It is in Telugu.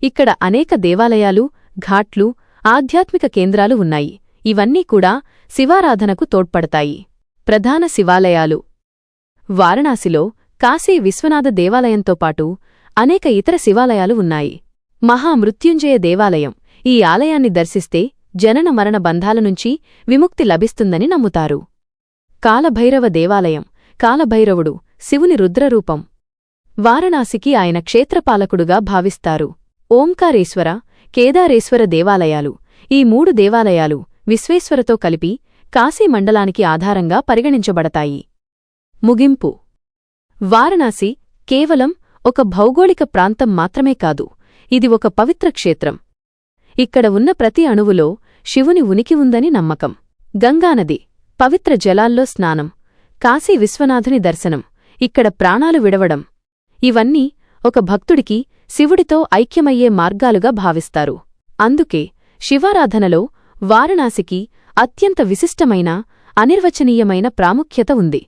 ఇక్కడ అనేక దేవాలయాలు, ఘాట్లు, ఆధ్యాత్మిక కేంద్రాలు ఉన్నాయి. ఇవన్నీ కూడా శివారాధనకు తోడ్పడతాయి. ప్రధాన శివాలయాలు. వారణాసిలో కాశీ విశ్వనాథ దేవాలయంతో పాటు అనేక ఇతర శివాలయాలు ఉన్నాయి. మహామృత్యుంజయ దేవాలయం. ఈ ఆలయాన్ని దర్శిస్తే జనన మరణ బంధాల నుంచి విముక్తి లభిస్తుందని నమ్ముతారు. కాలభైరవ దేవాలయం. కాలభైరవుడు శివుని రుద్రరూపం. వారణాసికి ఆయన క్షేత్రపాలకుడుగా భావిస్తారు. ఓంకారేశ్వర, కేదారేశ్వర దేవాలయాలు. ఈ 3 దేవాలయాలు విశ్వేశ్వరతో కలిపి కాశీ మండలానికి ఆధారంగా పరిగణించబడతాయి. ముగింపు. వారణాసి కేవలం ఒక భౌగోళిక ప్రాంతం మాత్రమే కాదు, ఇది ఒక పవిత్ర క్షేత్రం. ఇక్కడ ఉన్న ప్రతి అణువులో శివుని ఉనికి ఉందని నమ్మకం. గంగానది. పవిత్ర జలాల్లో స్నానం, కాశీ విశ్వనాథుని దర్శనం, ఇక్కడ ప్రాణాలు విడవడం, ఇవన్నీ ఒక భక్తుడికి శివుడితో ఐక్యమయ్యే మార్గాలుగా భావిస్తారు. అందుకే శివారాధనలో వారణాసికి అత్యంత విశిష్టమైన, అనిర్వచనీయమైన ప్రాముఖ్యత ఉంది.